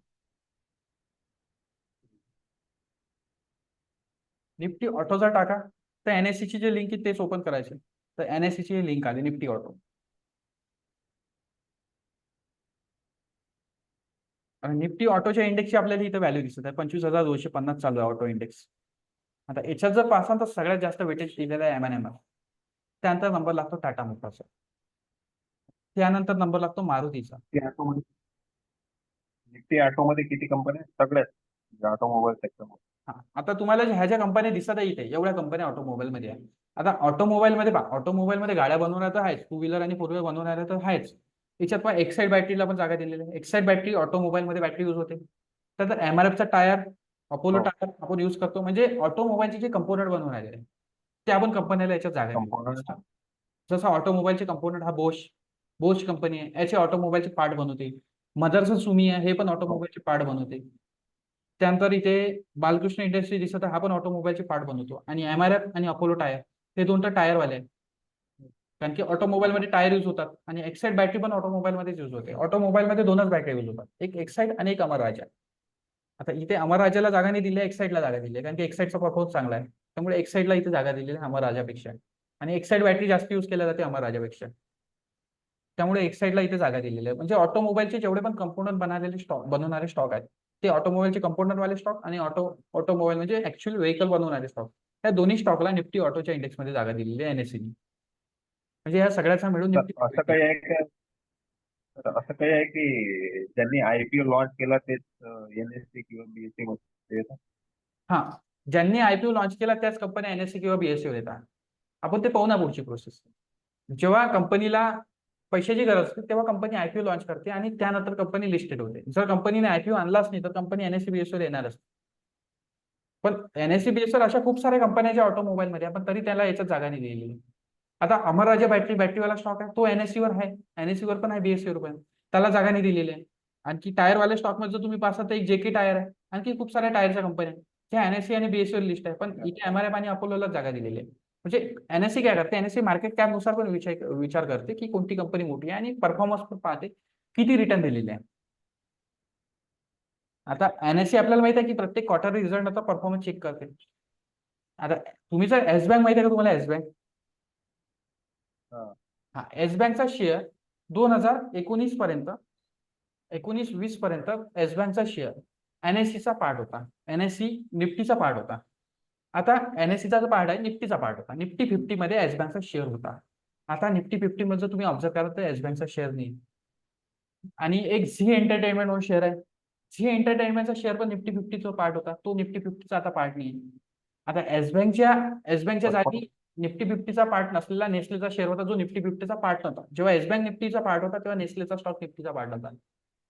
निफ्टी ऑटो जर टाका तर एनएससी ची जी लिंक आहे तेच ओपन करायचे, तर एनएससी ची लिंक आली निफ्टी ऑटो. आणि निफ्टी ऑटोच्या इंडेक्सची आपल्याला इथं व्हॅल्यू दिसत आहे 25,250 चालू आहे ऑटो इंडेक्स. आता याच्यात जर पाहसाल तर सगळ्यात जास्त वेटेज दिलेला आहे एमएनएम. त्यानंतर नंबर लागतो टाटा मोटरचा, त्यानंतर नंबर लागतो मारुतीचा.
निफ्टी ऑटोमध्ये किती कंपन्या? सगळ्यात ऑटोमोबाईल सेक्टर.
आता तुम्हाला ह्या ज्या कंपन्या दिसत आहे इथे एवढ्या कंपन्या ऑटोमोबाईल मध्ये आहे. आता ऑटोमोबाईल मध्ये पहा, ऑटोमोबाईल मध्ये गाड्या बनवणाऱ्या तर आहेच, 2 व्हीलर आणि 4 व्हीलर बनवणाऱ्या तर आहेच. याच्यात पहा एक्साइड बॅटरीला पण जागा दिलेली आहे. एक्साइड बॅटरी ऑटोमोबाईल मध्ये बॅटरी युज होते. त्यानंतर एमआरएफचा टायर, अपोलो टायर आपण युज करतो, म्हणजे ऑटोमोबाईलचे जे कंपोनंट बनवणारे आहे ते आपण कंपन्याला याच्यात जागा दिली. जसं ऑटोमोबाईलचे कंपोनंट हा बोश कंपनी आहे, याचे ऑटोमोबाईलचे पार्ट बनवते. मदरसन सुमी आहे, हे पण ऑटोमोबाईलचे पार्ट बनवते. त्यानंतर इथे बालकृष्ण इंडस्ट्री दिसत आहे, हा पण ऑटोमोबाईलचे पार्ट बनवतो. आणि एमआरएफ आणि अपोलो टायर हे 2 तर टायरवाले आहेत, कारण की ऑटोमोबाईल मध्ये टायर युज होतात. आणि एक्साइड बॅटरी पण ऑटोमोबाईल मध्येच युज होते. ऑटोमोबाईल मध्ये 2च बॅटरी युज होतात, एक एक्साइड आणि एक अमर राजा. आता इथे अमर राजाला जागा नाही दिली आहे, एक्साइडला जागा दिली आहे, कारण की एक्साइडचा परफॉर्मन्स चांगला आहे. त्यामुळे एक्साइडला इथे जागा दिलेली आहे अमर राजापेक्षा. आणि एक्साइड बॅटरी जास्त युज केल्या जाते अमर राजापेक्षा, त्यामुळे एक्साइडला इथे जागा दिलेली आहे. म्हणजे ऑटोमोबाईलचे जेवढे पण कंपोनंट बनवणारे स्टॉक आहेत ते ऑटोमोबाईलचे कंपोनंट वाले स्टॉक आणि ऑटोमोबाईल म्हणजे ऍक्च्युअल व्हेकल बनवणारे स्टॉक, त्या दोन्ही स्टॉकला निफ्टी ऑटोच्या इंडेक्स मध्ये जागा दिलेली आहे एनएससीने. म्हणजे या सगळ्याचा मिळून निफ्टी.
असं काही आहे का? असं काही आहे की ज्यांनी आयपीओ लॉन्च केला तेच एनएससी किंवा बीएससी मध्ये येतात?
हा, ज्यांनी आयपीओ लॉन्च केला त्याच कंपन्या एनएससी किंवा बीएससी वर येतात. आपण ते पाहू ना पुढची प्रोसेस. जेव्हा कंपनीला पैशाची गरज असते तेव्हा कंपनी आयपीओ लॉन्च करते आणि त्यानंतर कंपनी लिस्टेड होते. जर कंपनीने आयपीओ आणलाच नाही तर कंपनी एनएससी बीएससी वर येणारच. पण एनएससी बीएससी वर अशा खूप साऱ्या कंपन्या ज्या ऑटोमोबाईल मध्ये आपण तरी त्याला याच्यात जागा नाही दिलेली. आता अमर राजा बॅटरीवाला स्टॉक आहे तो एनएससी वर आहे, एनएससी वर पण आहे, बीएससी वर पण. त्याला जागा नाही दिलेली आहे. आणखी टायरवाल्या स्टॉक मध्ये जर तुम्ही पाहता तर एक जेके टायर आहे, आणखी खूप साऱ्या टायरच्या कंपन्या आहेत. त्या एनएससी आणि बीएससी वर लिस्ट आहे, पण इथे एमआरएफ आणि अपोलोला जागा दिलेली आहे. म्हणजे एनएससी काय करते, एनएससी मार्केट कॅप नुसार पण विचार करते की कोणती कंपनी मोठी आहे, आणि परफॉर्मन्स पण पाहते किती रिटर्न दिलेले आहे. आता एनएससी आपल्याला माहित आहे की प्रत्येक क्वार्टरली रिझल्ट आता परफॉर्मन्स चेक करते. आता तुम्ही जर एस बँक माहिती आहे का तुम्हाला, एस बँक?
हा.
हा, एस बँकचा शेअर 2019 पर्यंत, 19-20 पर्यंत एस बँकचा शेअर एनएससीचा पार्ट होता, एनएससी निफ्टीचा पार्ट होता. आता एनएससीचा जो पार्ट आहे निफ्टीचा पार्ट होता. निफ्टी 50 मध्ये एस बँकचा शेअर होता. आता निफ्टी 50 मध्ये जर तुम्ही ऑब्झर्व करा तर एस बँकचा शेअर नाही. आणि एक झी एंटरटेनमेंट म्हणून शेअर आहे, झी एंटरटेनमेंटचा शेअर पण निफ्टी 50 पार्ट होता, तो निफ्टी 50चा आता पार्ट नाही. आता एस बँकच्या जागी निफ्टी 50चा पार्ट नसलेला नेसलेचा शेअर होता, जो निफ्टी 50चा पार्ट नव्हता. जेव्हा एस बँक निफ्टीचा पार्ट होता तेव्हा नेसलेचा स्टॉक निफ्टीचा पार्ट होता.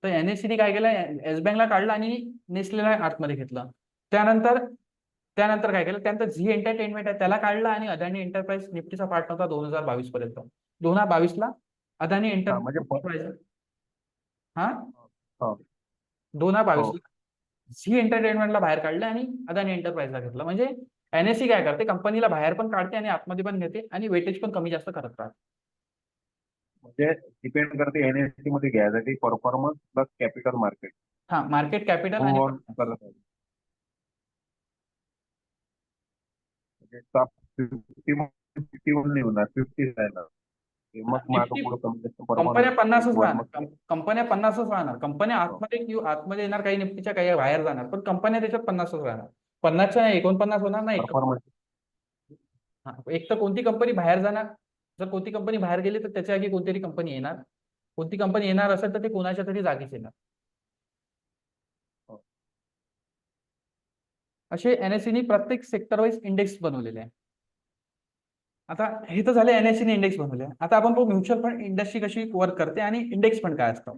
तर एनएससीने काय केलं, एस बँकला काढलं आणि नेसलेला आतमध्ये घेतलं. त्यानंतर त्यानंतर काय केलं, त्यानंतर झी एंटरटेनमेंट आहे त्याला काढलं, आणि अदानी एंटरप्राइज निफ्टीचा पार्ट नव्हता 2022 पर्यंत. 2022ला अदानी
हा, म्हणजे
एंटरप्राइज, हा,
हा.
2022
हो.
ला झी एंटरटेनमेंटला बाहेर काढलं आणि अदानी एंटरप्राइजला घेतलं. म्हणजे एनएससी काय करते, कंपनीला बाहेर पण काढते आणि आतमध्ये पण घेते, आणि वेटेज पण कमी जास्त करत राहते.
म्हणजे डिपेंड करते एनएससी मध्ये घ्यायसाठी परफॉर्मन्स प्लस कॅपिटल मार्केट
हा, मार्केट कॅपिटल आणि
मूव ऑन करत आहे. म्हणजे टॉप 50 नाही होणार, 50 राहणार. ते मग मागं
निफ्टी
पुढे कमी जास्त
कंपन्या
परफॉर्मन्स
50च
वर मग
राहणार, कंपन्या 50च राहणार. कंपन्या आतमध्ये किंवा आतमध्ये येणार, काही निफ्टीच्या काही बाहेर जाणार, पण कंपन्या त्याच्यात 50च राहणार. 50च्या नाही 49 होणार नाही.
परफॉर्मन्स.
हा, एक तर कोणती कंपनी बाहेर जाणार, जर कोणती कंपनी बाहेर गेली तर त्याच्या जागी कोणतरी कंपनी येणार. कोणती कंपनी येणार असेल तर ते कोणाच्या तरी जागीच येणार. असे एनएससीने प्रत्येक सेक्टर वाईज इंडेक्स बनवलेले आहे. आता हे तर झाले एनएससीने इंडेक्स बनवले. आता आपण बघू म्युच्युअल फंड इंडस्ट्री कशी वर्क करते आणि इंडेक्स फंड काय असतं.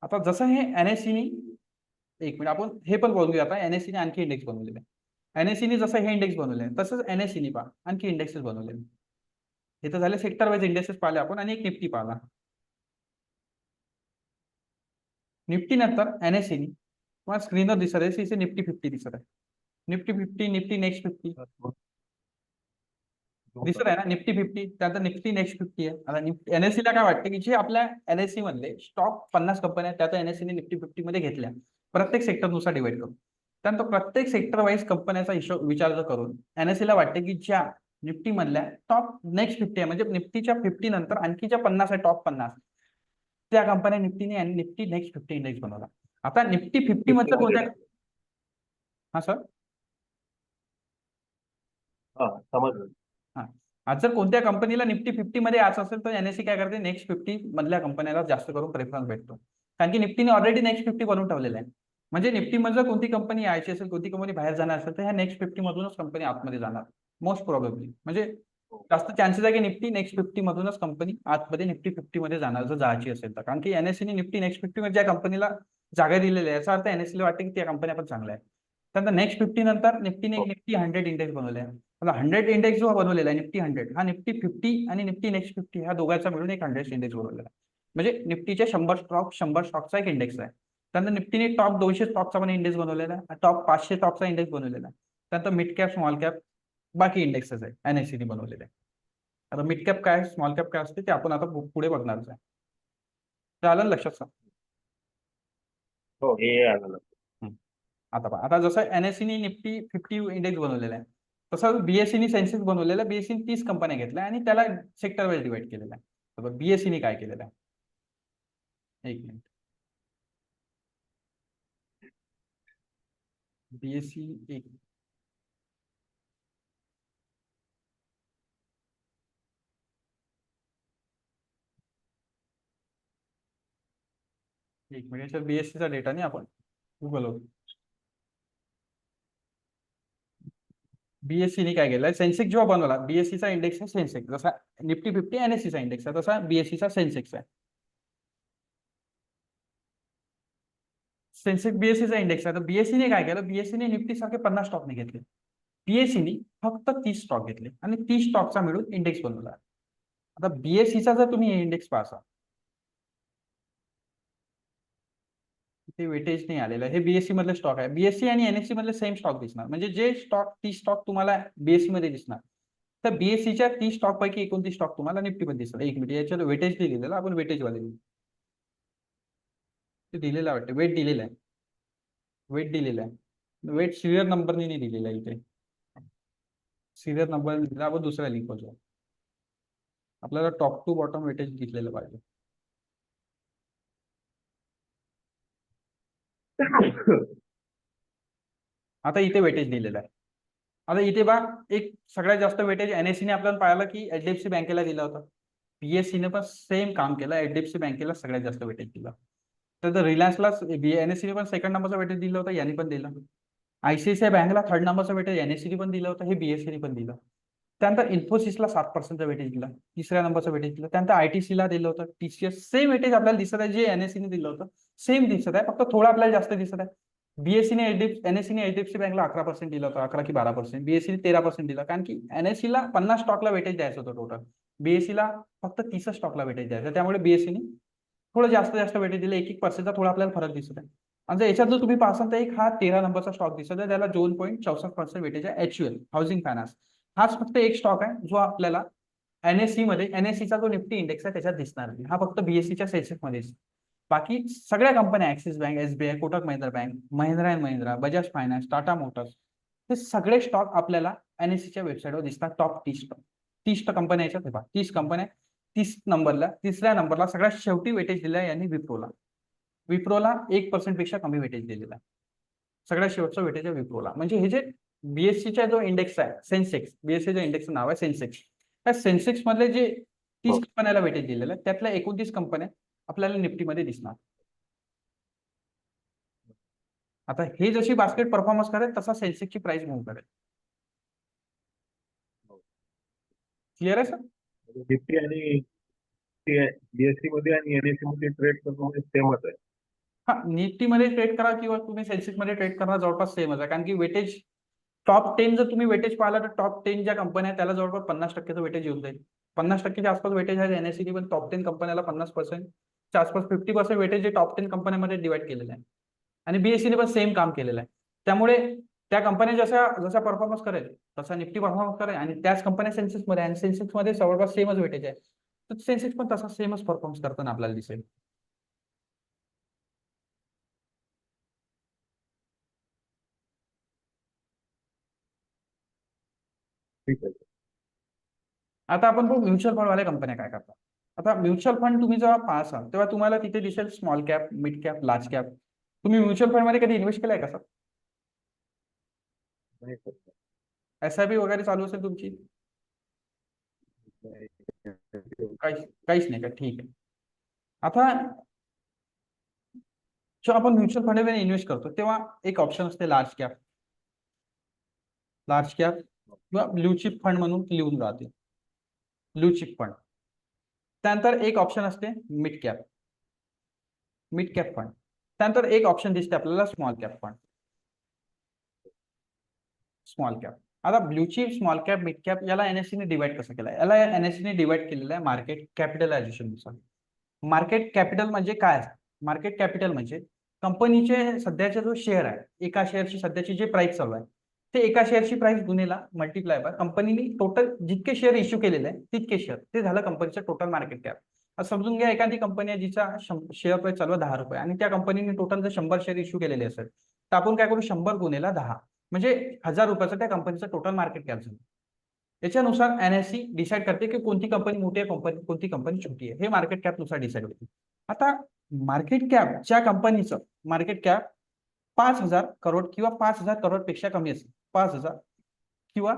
आता जसं हे एनएससीने, एक मिनिट आपण हे पण बोलूया. आता एनएससीने आणखी इंडेक्स बनवलेले आहे. एनएससीने जसं हे इंडेक्स बनवले तसंच एनएससीने पहा आणखी इंडेक्सेस बनवलेले. हे तर झाले सेक्टर वाईज इंडेक्सेस पाहिले आपण, आणि एक निफ्टी पाहिला. निफ्टी नंतर एनएससीने तुम्हाला स्क्रीनवर दिसत आहे निफ्टी 50 दिसत आहे. निफ्टी 50, निफ्टी नेक्स्ट 50 दिसत आहे ना, निफ्टी 50. त्यानंतर निफ्टी नेक्स्ट 50 आहे. आता एनएससी ला काय वाटतं की जे आपल्या एनएससी मधले स्टॉक 50 कंपन्या त्यात एनएससी ने निफ्टी 50 मध्ये घेतल्या, प्रत्येक सेक्टरनुसार डिवाइड करून. त्यानंतर प्रत्येक सेक्टर वाईज कंपन्याचा हिशोब विचार करून एनएससी ला वाटते की ज्या निफ्टी मधल्या टॉप नेक्स्ट 50 आहे, म्हणजे निफ्टीच्या 50 नंतर आणखी ज्या 50 आहे टॉप 50, त्या कंपन्या निफ्टीने आणि निफ्टी नेक्स्ट 50 इंडेक्स बनवला. आता निफ्टी 50 मध्ये कोणत्या, हा सर,
हा समजलं.
हा, आज जर कोणत्या कंपनीला निफ्टी 50 मध्ये यायचं असेल तर एनएससी काय करते, नेक्स्ट 50 मधल्या कंपन्याला जास्त करून प्रेफरन्स भेटतो. कारण की निफ्टीने ऑलरेडी नेक्स्ट 50 बनवून ठेवलेलं आहे. म्हणजे निफ्टी मध्ये जर कोणती कंपनी यायची असेल, कोणती कंपनी बाहेर जाणार असेल तर ह्या नेक्स्ट 50 मधूनच कंपनी आतमध्ये जाणार मोस्ट प्रोबेबली. म्हणजे जास्त चान्सेस आहे की निफ्टी नेक्स्ट 50 मधूनच कंपनी आतमध्ये निफ्टी 50 मध्ये जाणार जर जायची असेल तर. कारण की एनएससीने निफ्टी नेक्स्ट 50 मध्ये ज्या कंपनीला जागा दिलेल्या आहे, याचा अर्थ एनएससीला वाटते की त्या कंपन्या पण चांगल्या आहेत. त्यानंतर नेक्स्ट 50 नंतर निफ्टीने एक निफ्टी 100 इंडेक्स बनवले आहे. मला 100 इंडेक्स जो बनवलेला आहे निफ्टी 100, हा निफ्टी 50 आणि निफ्टी नेक्स्ट 50 ह्या दोघांचा मिळून एक 100 इंडेक्स बनवलेला आहे. म्हणजे निफ्टीचे 100 स्टॉकचा एक इंडेक्स आहे. त्यानंतर निफ्टीने टॉप 200 स्टॉकचा पण इंडेक्स बनवलेला आहे, टॉप 500 स्टॉकचा इंडेक्स बनवलेला आहे. त्यानंतर मिड कॅप, स्मॉल कॅप, बाकी इंडेक्सेस आहे एनएससीने बनवलेले आहे. आता मिड कॅप काय, स्मॉल कॅप काय असते ते आपण आता पुढे बघणारच आहे. ते आलं लक्षात सर?
हो, हे आलं लक्षात.
आता पहा, आता जसं एनएससीने निफ्टी 50 इंडेक्स बनवलेला आहे, तसं बीएससीने सेन्सेक्स बनवलेला आहे. बीएससीने 30 कंपन्या घेतल्या आणि त्याला सेक्टर वाईज डिवाइड केलेला आहे. तर बीएससीने काय केलेलं आहे, एक मिनिट, बीएससी एक मिनिट, बीएससीचा डेटा नाही, आपण गुगलवर. बीएससीने काय केलंय, सेन्सेक्स जेव्हा बनवला, बीएससीचा इंडेक्स आहे सेन्सेक्स, जसा निफ्टी 50 एनएससीचा इंडेक्स आहे तसा बीएससीचा सेन्सेक्स आहे. सेन्सेक्स बीएससीचा इंडेक्स आहे. तर बीएससीने काय केलं, बीएससीने निफ्टी सारखे 50 स्टॉक नाही घेतले, बीएससीने फक्त 30 स्टॉक घेतले आणि 30 स्टॉकचा मिळून इंडेक्स बनवला. आता बीएससीचा जर तुम्ही इंडेक्स पाहता, ते वेटेज नाही आलेलं आहे. हे बीएससी मधले स्टॉक आहे. बीएससी आणि एनएससी मधले सेम स्टॉक दिसणार. म्हणजे जे स्टॉक 30 स्टॉक तुम्हाला बीएससी मध्ये दिसणार, तर बीएससीच्या 30 स्टॉक पैकी 29 स्टॉक तुम्हाला निफ्टी मध्ये दिसणार. एक मिनिट, याच्यात वेटेज दिलेलं आपण वेटेज वाले ते दिलेलं वाटतं. वेट दिलेलं आहे. वेट दिलेला आहे. वेट सिरियल नंबरने नाही दिलेला आहे इथे. सिरियल नंबर दिला, आपण दुसऱ्या लिंक वर जाऊ. आपल्याला टॉप टू बॉटम वेटेज दिलेलं पाहिजे. आता इथे वेटेज दिलेलं आहे. आता इथे बघ, एक सगळ्यात जास्त वेटेज एनएससीने आपल्याला पाहिलं की एचडीएफसी बँकेला दिला होता. पीएससीने पण सेम काम केलं, एचडीएफसी बँकेला सगळ्यात जास्त वेटेज दिला. तर रिलायन्सला एनएससीने पण सेकंड नंबरचा वेटेज दिलं होतं, यांनी पण दिलं. आयसीआयसीआय बँकला थर्ड नंबरचा वेटेज एनएससीने पण दिलं होतं, हे बीएससीने पण दिलं. त्यानंतर इन्फोसिसला 7% वेटेज दिला, तिसऱ्या नंबरचा वेटेज दिला. त्यानंतर आयटीसीला दिलं होतं, टीसीएस सेम वेटेज आपल्याला दिसत आहे, जे एनएससीने दिलं होतं सेम दिसत आहे, फक्त थोडं आपल्याला जास्त दिसत आहे. बीएससीने एनएससीने एचडीएफसी बँकला 11% दिलं होतं, 11 की 12%. बीएससीने 13% दिला, कारण की एनएससीला 50 स्टॉकला वेटेज द्यायचं होतं टोटल, बीएससीला फक्त 30 स्टॉकला वेटेज द्यायचं. त्यामुळे बीएससीने थोडं जास्त वेटेज दिलं, 1% थोडा आपल्याला फरक दिसत आहे. आणि याच्यात जर तुम्ही पाहसाल तर एक हा 13 नंबरचा स्टॉक दिसत आहे, त्याला 2.64% वेटेज आहे, एचयूएल हाऊसिंग फायनान्स. हाच फक्त एक स्टॉक आहे जो आपल्याला एनएससी मध्ये, एनएससीचा जो निफ्टी इंडेक्स आहे त्याच्यात दिसणार नाही. हा फक्त बीएससीच्या सेन्सेक्स मध्ये. बाकी सगळ्या कंपन्या, axis bank, SBI, Kotak Mahindra bank, Mahindra and Mahindra, Bajaj finance, Tata Motors, हे सगळे स्टॉक आपल्याला एनएससीच्या वेबसाईटवर दिसतात. टॉप 30 स्टॉक, 30 कंपन्या याच्यात, 30 कंपन्या. 30 नंबरला, तिसऱ्या नंबरला सगळ्यात शेवटी वेटेज दिला आहे यांनी विप्रोला. विप्रोला 1% पेक्षा कमी वेटेज दिलेला आहे. सगळ्यात शेवटचं वेटेज आहे विप्रोला. म्हणजे हे जे बीएससीचा जो इंडेक्स आहे सेन्सेक्स, बीएससीच्या इंडेक्सचं नाव आहे सेन्सेक्स, त्या सेन्सेक्स मधले जे 30 कंपन्याला वेटेज दिलेलं आहे, त्यातल्या 29 कंपन्या आपल्याला निफ्टीमध्ये दिसणार. आता हे जशी बास्केट परफॉर्मन्स करेल तसा सेन्सेक्सची प्राइस मूव्ह करेल. क्लिअर आहे सर?
निफ्टी आणि बीएससी मध्ये आणि एनएससी मध्ये ट्रेड करणं सेमच आहे.
हा, निफ्टीमध्ये ट्रेड करा किंवा तुम्ही सेन्सेक्स मध्ये ट्रेड करा, जवळपास सेमच आहे. कारण की वेटेज टॉप 10 जर तुम्ही वेटेज पाहिला तर टॉप 10 ज्या कंपन्या आहेत त्याला जवळपास 50% वेटेज येऊन जाईल. 50%च्या आसपास वेटेज आहे एनएससी, पण टॉप 10 कंपन्याला 50%च्या आसपास 50% वेटेज जे टॉप 10 कंपन्यांमध्ये डिवाइड केलेलं आहे. आणि बीएससीने पण सेम काम केलेलं आहे. त्यामुळे त्या कंपन्या जसा परफॉर्मन्स करेल तसा निफ्टी परफॉर्मन्स करेल, आणि त्याच कंपन्या सेन्सेक्स मध्ये, आणि सेन्सेक्स मध्ये जवळपास सेमच वेटेज आहे, तर सेन्सेक्स पण तसा सेमच परफॉर्मन्स करताना आपल्याला दिसेल.
ठीक आहे.
आता आपण बघू म्युच्युअल फंड वाल्या कंपन्या काय करतात. आता म्युच्युअल फंड तुम्ही जेव्हा पाहाल तेव्हा तुम्हाला तिथे दिसेल small cap, mid cap, large cap. तुम्ही म्युच्युअल फंड मध्ये कधी इन्व्हेस्ट केलाय का सर?
नाही सर.
एसआयपी वगैरे चालू असेल तुमची? काहीच नाही का? ठीक आहे. आता जेव्हा आपण म्युच्युअल फंड मध्ये इन्व्हेस्ट करतो तेव्हा एक ऑप्शन असते लार्ज कॅप किंवा ब्ल्यू चिप फंड म्हणून लिहून राहते, ब्ल्यू चिप फंड. त्यानंतर एक ऑप्शन असते मिड कॅप फंड. त्यानंतर एक ऑप्शन दिसते आपल्याला small cap fund. Small cap. आता blue chip, small cap, mid cap याला एनएससीने डिवाइड कसं केलं? याला एनएससीने डिवाइड केलेलं आहे मार्केट कॅपिटलायझेशन नुसार. मार्केट कॅपिटल म्हणजे काय? मार्केट कॅपिटल म्हणजे कंपनीचे सध्याचा जो शेअर आहे, एका शेअरची सध्याची जे प्राइस चालू आहे, ते एका शेअरची प्राइस गुणेला मल्टिप्लाय बाय कंपनीने टोटल जितके शेअर इश्यू केलेले आहे तितके शेअर, ते झालं कंपनीचं टोटल मार्केट कॅप. समजून घ्या एखादी कंपनी आहे जिचा शेअर प्राइस चालू आहे 10 रुपये, आणि त्या कंपनीने टोटल जर 100 शेअर इश्यू केलेले असेल, तर आपण काय करू, 100 गुणेला 10 म्हणजे 1000 रुपयाचं त्या कंपनीचं टोटल मार्केट कॅप झालं. याच्यानुसार एनएससी डिसाईड करते की कोणती कंपनी मोठी आहे, कोणती कंपनी छोटी आहे, हे मार्केट कॅप नुसार डिसाईड होते. आता मार्केट कॅप ज्या कंपनीचं मार्केट कॅप 5000 करोड किंवा 5000 करोड पेक्षा कमी असेल, 5000 किंवा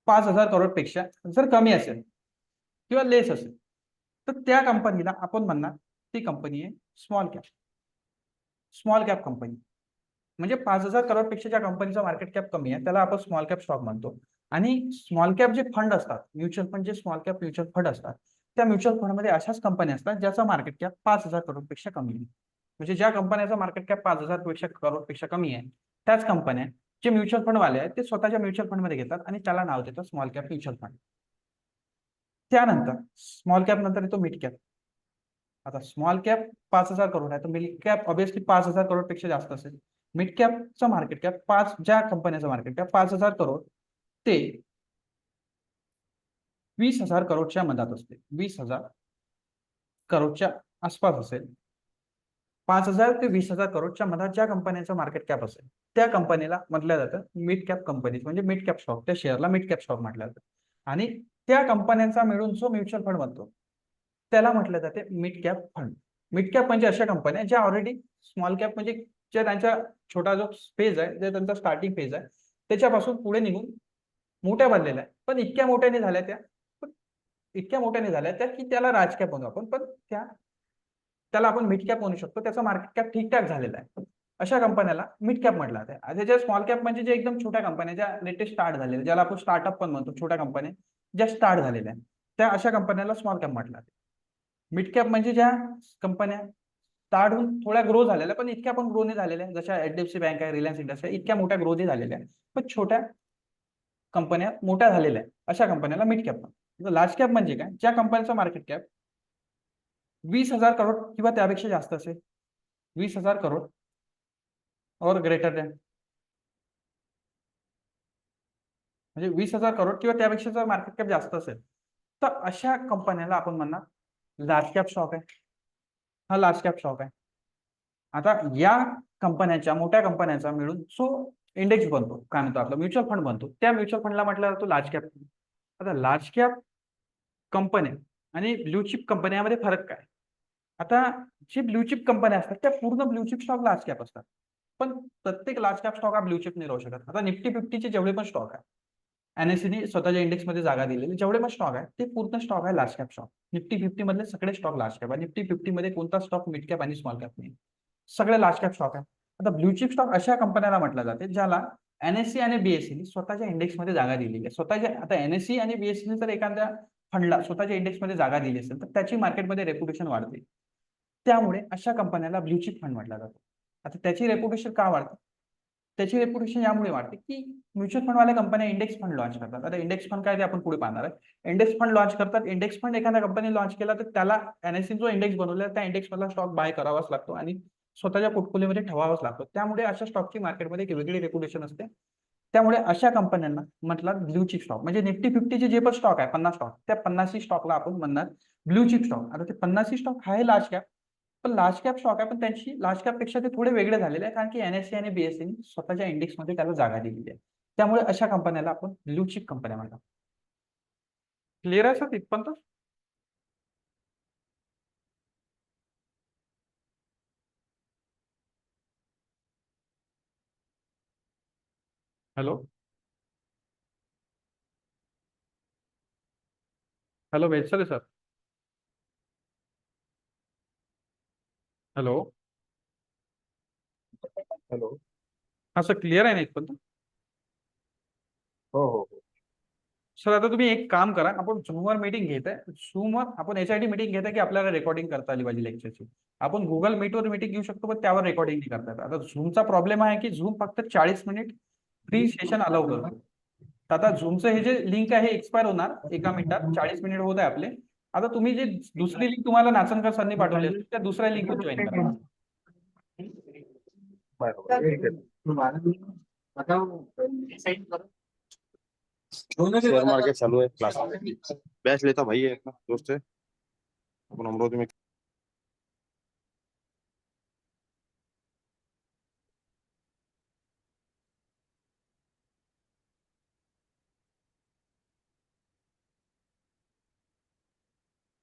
5000 करोड पेक्षा जर कमी असेल किंवा लेस असेल, तर त्या कंपनीला आपण म्हणणार ती कंपनी आहे स्मॉल कॅप कंपनी. म्हणजे 5000 करोड पेक्षा ज्या कंपनीचा मार्केट कॅप कमी आहे त्याला आपण स्मॉल कॅप स्टॉक म्हणतो. आणि स्मॉल कॅप जे फंड असतात, म्युच्युअल फंड जे स्मॉल कॅप म्युच्युअल फंड असतात, त्या म्युच्युअल फंडमध्ये अशाच कंपन्या असतात ज्याचा मार्केट कॅप 5000 करोड पेक्षा कमी आहे. म्हणजे ज्या कंपन्याचा मार्केट कॅप 5000 करोड पेक्षा कमी आहे, त्याच कंपन्या जे म्युच्युअल फंड वाले आहेत ते स्वतःच्या म्युच्युअल फंडमध्ये घेतात आणि त्याला नाव देतात स्मॉल कॅप म्युच्युअल फंड. त्यानंतर स्मॉल कॅप नंतर येतो मिड कॅप. आता स्मॉल कॅप 5,000 करोड आहे तर मिड कॅप ऑब्विसली 5,000 करोड पेक्षा जास्त असेल. मिड कॅपचं मार्केट कॅप ज्या कंपन्याचं मार्केट कॅप 5,000 करोड ते 20,000 करोडच्या मधात असते. 20,000 करोडच्या आसपास असेल. 5,000 ते 20,000 करोडच्या मधात ज्या कंपन्यांचं मार्केट कॅप असेल त्या कंपनीला म्हटलं जातं मिड कॅप कंपनीज, म्हणजे मिड कॅप स्टॉक. त्या शेअरला मिड कॅप स्टॉक म्हटलं जातं. आणि त्या कंपन्यांचा मिळून जो म्युच्युअल फंड बनतो त्याला म्हटलं जाते mid cap fund. Mid cap म्हणजे अशा कंपन्या ज्या ऑलरेडी स्मॉल कॅप म्हणजे जे त्यांचा छोटा जो फेज आहे, जे त्यांचा स्टार्टिंग फेज आहे त्याच्यापासून पुढे निघून मोठ्या बनलेल्या आहे. पण इतक्या मोठ्याने झाल्या त्या की त्याला राज कॅप म्हणू आपण. पण त्याला आपण मिड कॅप म्हणू शकतो. त्याचा मार्केट कॅप ठीकठाक झालेला आहे. अशा कंपन्याला मिड कॅप म्हटलं जाते. आणि जे स्मॉल कॅप म्हणजे जे एकदम छोट्या कंपन्या ज्या लेटेस्ट स्टार्ट झालेल्या, ज्याला आपण स्टार्टअप पण म्हणतो, छोट्या कंपन्या ज्या स्टार्ट झालेल्या आहेत त्या अशा कंपन्याला स्मॉल कॅप म्हटलं जाते. मिड कॅप म्हणजे ज्या कंपन्या स्टार्ट होऊन थोड्या ग्रो झालेल्या पण इतक्या पण ग्रो नाही झालेल्या, जशा HDFC बँक आहे, रिलायन्स इंडस्ट्री इतक्या मोठ्या ग्रो नाही झालेल्या पण छोट्या कंपन्या मोठ्या झालेल्या आहेत अशा कंपन्याला मिड कॅप म्हणतात. लार्ज कॅप म्हणजे काय, ज्या कंपनीचा मार्केट कॅप 20,000 करोड किंवा त्यापेक्षा जास्त असेल. 20,000 करोड और ग्रेटर दॅन, म्हणजे 20,000 करोड किंवा त्यापेक्षा जर मार्केट कॅप जास्त असेल तर अशा कंपन्याला आपण म्हणणार लार्ज कॅप स्टॉक आहे. हा लार्ज कॅप स्टॉक आहे. आता या कंपन्यांच्या, मोठ्या कंपन्यांचा मिळून जो इंडेक्स बनतो, काय म्हणतो आपला म्युच्युअल फंड बनतो, त्या म्युच्युअल फंडला म्हटलं जातो लार्ज कॅप. आता लार्ज कॅप कंपन्या आणि ब्ल्यू चिप कंपन्या यामध्ये फरक काय. आता जे ब्ल्यू चिप कंपन्या असतात त्या पूर्ण blue chip stock large cap असतात. पण प्रत्येक लार्ज कॅप स्टॉक हा ब्ल्यू चिप नाही राहू शकत. आता निफ्टी 50चे जेवढे पण स्टॉक आहे, NSE स्वतःच्या इंडेक्समध्ये जागा दिलेली जेवढे पण स्टॉक आहे ते पूर्ण स्टॉक आहे लार्ज कॅप स्टॉक. निफ्टी 50 मधले सगळे स्टॉक लार्ज कॅप आहे. निफ्टी 50 मध्ये कोणता स्टॉक मिड कॅप आणि स्मॉल कॅप नाही, सगळे लार्ज कॅप स्टॉक आहे. आता ब्ल्यू चिप स्टॉक अशा कंपन्याला म्हटलं जाते ज्याला NSE आणि BSE स्वतःच्या इंडेक्समध्ये जागा दिलेली आहे. स्वतःच्या, आता NSE आणि BSE जर एखाद्या फंडला स्वतःच्या इंडेक्समध्ये जागा दिली असेल तर त्याची मार्केटमध्ये रेप्युटेशन वाढते. त्यामुळे अशा कंपन्याला ब्ल्यू चिप फंड म्हटलं जातं. आता त्याची रेप्युटेशन का वाढते, त्याची रेप्युटेशन यामुळे वाढते की म्युच्युअल फंडवाल्या कंपन्या इंडेक्स फंड लॉन्च करतात. आता इंडेक्स फंड काय ते आपण पुढे पाहणार आहे. इंडेक्स फंड लॉन्च करतात. इंडेक्स फंड एखाद्या कंपनी लॉन्च केला तर त्याला NSE जो इंडेक्स बनवला त्या इंडेक्स मधला स्टॉक बाय करावाच लागतो आणि स्वतःच्या पोर्टफोलिओमध्ये ठेवावाच लागतो. त्यामुळे अशा स्टॉकची मार्केटमध्ये एक वेगळी रेप्युटेशन असते. त्यामुळे अशा कंपन्यांना म्हटलं ब्ल्यू चिप स्टॉक. म्हणजे निफ्टी 50चे जे पण स्टॉक आहे 50 स्टॉक, त्या 50 स्टॉकला आपण म्हणणार ब्ल्यू चिप स्टॉक. आता ते 50 स्टॉक आहे लार्ज कॅप, पण लार्ज कॅप स्टॉक आहे पण त्यांची लार्ज कॅप पेक्षा ते थोडे वेगळे झालेले आहे कारण की NSE आणि BSE स्वतःच्या इंडेक्समध्ये त्याला जागा दिलेली आहे. त्यामुळे अशा कंपन्याला आपण ब्ल्यू चिप कंपन्या म्हणतात. क्लिअर आहे सर तिथपर्यंत. हॅलो हॅलो वेलसरे सर. हॅलो.
हॅलो.
हा सर क्लिअर आहे ना इथपर्यंत.
हो हो हो.
सर आता तुम्ही एक काम करा, आपण झूमवर मीटिंग घेत आहे. झूमवर आपण याच्यासाठी मीटिंग घेत आहे की आपल्याला रेकॉर्डिंग करता आली पाहिजे लेक्चरची. आपण गुगल मीटवर मीटिंग घेऊ शकतो पण त्यावर रेकॉर्डिंग नाही करता येत. आता झूमचा प्रॉब्लेम आहे की झूम फक्त 40 मिनिट फ्री सेशन अलाउ करतो. तर आता झूमचं हे जे लिंक आहे एक्सपायर होणार 1 मिनिटात. 40 मिनिट होत आहे आपले. आता तुम्ही जे दुसरी लिंक तुम्हाला नाचनकर सरनी पाठवली असेल त्या दुसऱ्या लिंकवर जॉईन करा.
बरोबर, ठीक आहे.
शेयर मार्केट चालू है क्लास बैच लेता भाई है अपना दोस्त है अपन अमरोद में